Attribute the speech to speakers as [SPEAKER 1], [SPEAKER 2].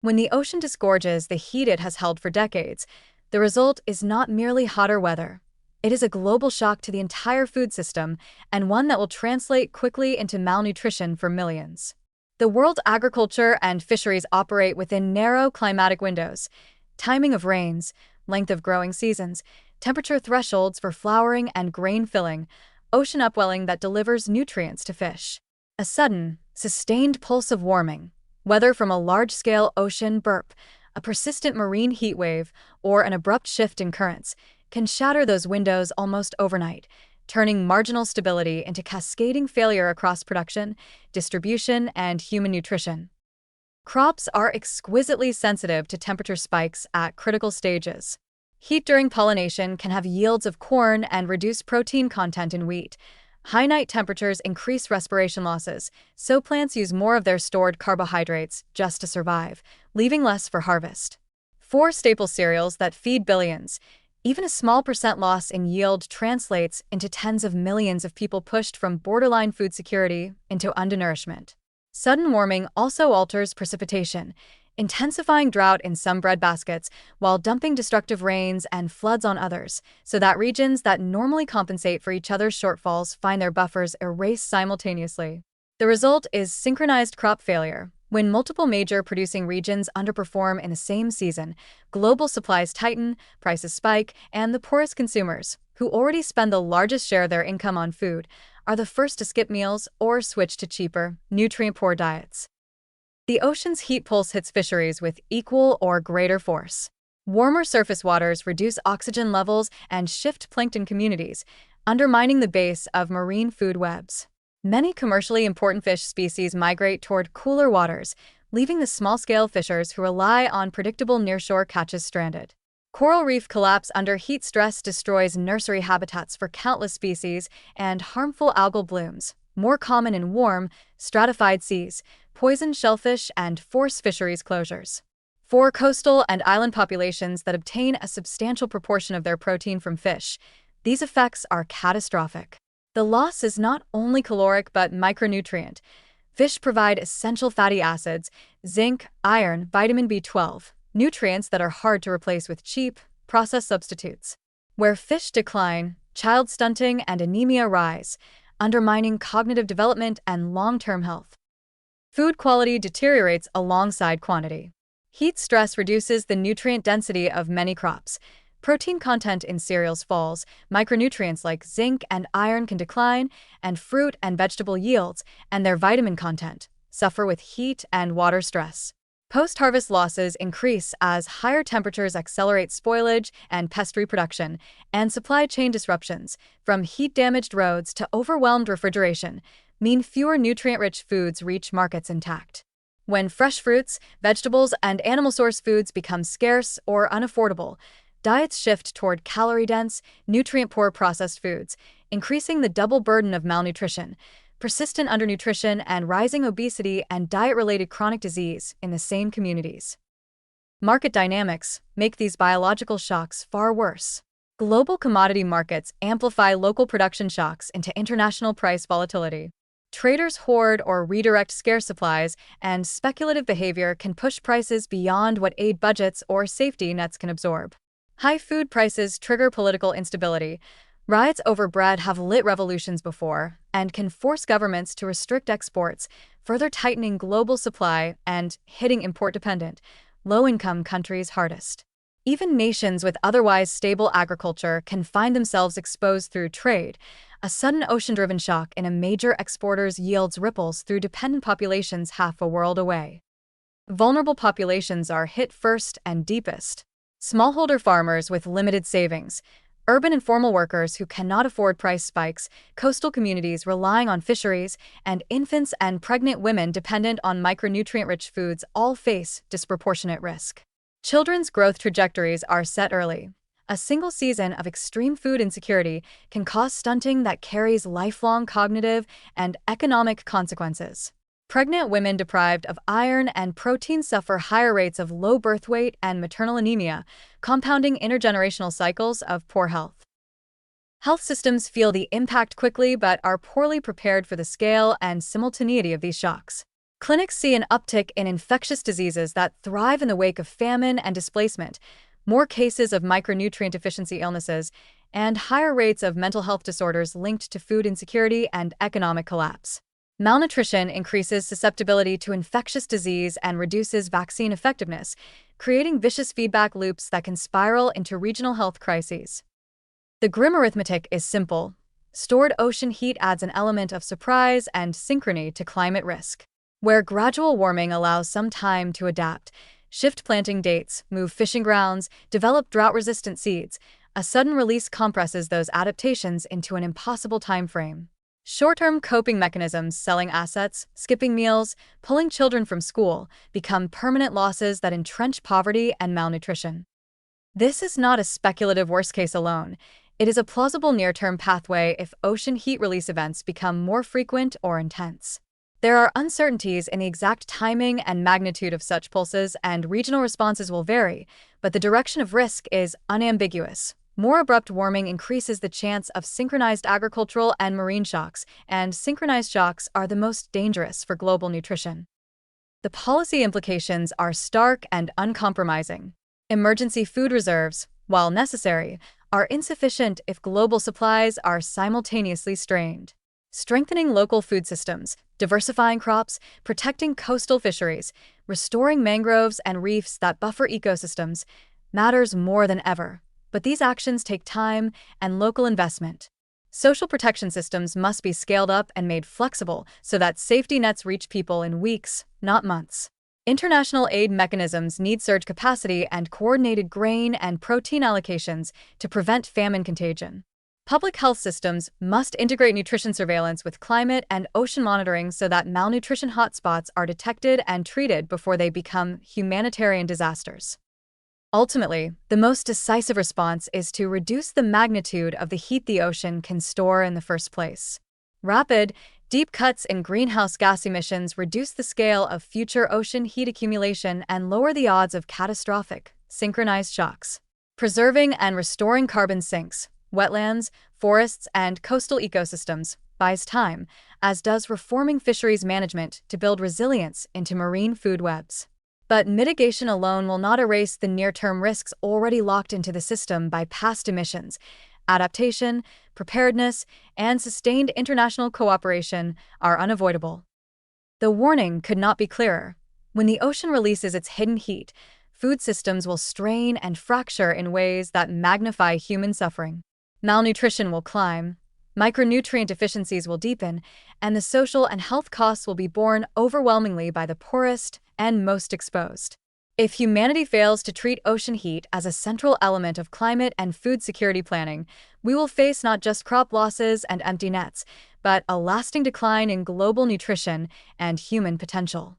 [SPEAKER 1] When the ocean disgorges the heat it has held for decades, the result is not merely hotter weather. It is a global shock to the entire food system, and one that will translate quickly into malnutrition for millions. The world's agriculture and fisheries operate within narrow climatic windows. Timing of rains, length of growing seasons, temperature thresholds for flowering and grain filling, ocean upwelling that delivers nutrients to fish. A sudden, sustained pulse of warming, whether from a large-scale ocean burp, a persistent marine heat wave, or an abrupt shift in currents, can shatter those windows almost overnight, turning marginal stability into cascading failure across production, distribution, and human nutrition. Crops are exquisitely sensitive to temperature spikes at critical stages. Heat during pollination can have yields of corn and reduce protein content in wheat. High night temperatures increase respiration losses, so plants use more of their stored carbohydrates just to survive, leaving less for harvest. For staple cereals that feed billions, even a small percent loss in yield translates into tens of millions of people pushed from borderline food security into undernourishment. Sudden warming also alters precipitation, intensifying drought in some breadbaskets while dumping destructive rains and floods on others, so that regions that normally compensate for each other's shortfalls find their buffers erased simultaneously. The result is synchronized crop failure. When multiple major producing regions underperform in the same season, global supplies tighten, prices spike, and the poorest consumers, who already spend the largest share of their income on food, are the first to skip meals or switch to cheaper, nutrient-poor diets. The ocean's heat pulse hits fisheries with equal or greater force. Warmer surface waters reduce oxygen levels and shift plankton communities, undermining the base of marine food webs. Many commercially important fish species migrate toward cooler waters, leaving the small-scale fishers who rely on predictable nearshore catches stranded. Coral reef collapse under heat stress destroys nursery habitats for countless species, and harmful algal blooms, more common in warm, stratified seas, poison shellfish, and force fisheries closures. For coastal and island populations that obtain a substantial proportion of their protein from fish, these effects are catastrophic. The loss is not only caloric but micronutrient. Fish provide essential fatty acids, zinc, iron, vitamin B12, nutrients that are hard to replace with cheap, processed substitutes. Where fish decline, child stunting and anemia rise, undermining cognitive development and long-term health. Food quality deteriorates alongside quantity. Heat stress reduces the nutrient density of many crops. Protein content in cereals falls, micronutrients like zinc and iron can decline, and fruit and vegetable yields and their vitamin content suffer with heat and water stress. Post-harvest losses increase as higher temperatures accelerate spoilage and pest reproduction, and supply chain disruptions, from heat-damaged roads to overwhelmed refrigeration, mean fewer nutrient-rich foods reach markets intact. When fresh fruits, vegetables, and animal-source foods become scarce or unaffordable, diets shift toward calorie-dense, nutrient-poor processed foods, increasing the double burden of malnutrition, persistent undernutrition, and rising obesity and diet-related chronic disease in the same communities. Market dynamics make these biological shocks far worse. Global commodity markets amplify local production shocks into international price volatility. Traders hoard or redirect scarce supplies, and speculative behavior can push prices beyond what aid budgets or safety nets can absorb. High food prices trigger political instability. Riots over bread have lit revolutions before and can force governments to restrict exports, further tightening global supply and hitting import-dependent, low-income countries hardest. Even nations with otherwise stable agriculture can find themselves exposed through trade. A sudden ocean-driven shock in a major exporter's yields ripples through dependent populations half a world away. Vulnerable populations are hit first and deepest. Smallholder farmers with limited savings, urban informal workers who cannot afford price spikes, coastal communities relying on fisheries, and infants and pregnant women dependent on micronutrient-rich foods all face disproportionate risk. Children's growth trajectories are set early. A single season of extreme food insecurity can cause stunting that carries lifelong cognitive and economic consequences. Pregnant women deprived of iron and protein suffer higher rates of low birth weight and maternal anemia, compounding intergenerational cycles of poor health. Health systems feel the impact quickly but are poorly prepared for the scale and simultaneity of these shocks. Clinics see an uptick in infectious diseases that thrive in the wake of famine and displacement, more cases of micronutrient deficiency illnesses, and higher rates of mental health disorders linked to food insecurity and economic collapse. Malnutrition increases susceptibility to infectious disease and reduces vaccine effectiveness, creating vicious feedback loops that can spiral into regional health crises. The grim arithmetic is simple. Stored ocean heat adds an element of surprise and synchrony to climate risk. Where gradual warming allows some time to adapt, shift planting dates, move fishing grounds, develop drought-resistant seeds, a sudden release compresses those adaptations into an impossible time frame. Short-term coping mechanisms, selling assets, skipping meals, pulling children from school, become permanent losses that entrench poverty and malnutrition. This is not a speculative worst case alone. It is a plausible near-term pathway if ocean heat release events become more frequent or intense. There are uncertainties in the exact timing and magnitude of such pulses, and regional responses will vary, but the direction of risk is unambiguous. More abrupt warming increases the chance of synchronized agricultural and marine shocks, and synchronized shocks are the most dangerous for global nutrition. The policy implications are stark and uncompromising. Emergency food reserves, while necessary, are insufficient if global supplies are simultaneously strained. Strengthening local food systems, diversifying crops, protecting coastal fisheries, restoring mangroves and reefs that buffer ecosystems matters more than ever. But these actions take time and local investment. Social protection systems must be scaled up and made flexible so that safety nets reach people in weeks, not months. International aid mechanisms need surge capacity and coordinated grain and protein allocations to prevent famine contagion. Public health systems must integrate nutrition surveillance with climate and ocean monitoring so that malnutrition hotspots are detected and treated before they become humanitarian disasters. Ultimately, the most decisive response is to reduce the magnitude of the heat the ocean can store in the first place. Rapid, deep cuts in greenhouse gas emissions reduce the scale of future ocean heat accumulation and lower the odds of catastrophic, synchronized shocks. Preserving and restoring carbon sinks, wetlands, forests, and coastal ecosystems buys time, as does reforming fisheries management to build resilience into marine food webs. But mitigation alone will not erase the near-term risks already locked into the system by past emissions. Adaptation, preparedness, and sustained international cooperation are unavoidable. The warning could not be clearer. When the ocean releases its hidden heat, food systems will strain and fracture in ways that magnify human suffering. Malnutrition will climb, micronutrient deficiencies will deepen, and the social and health costs will be borne overwhelmingly by the poorest and most exposed. If humanity fails to treat ocean heat as a central element of climate and food security planning, we will face not just crop losses and empty nets, but a lasting decline in global nutrition and human potential.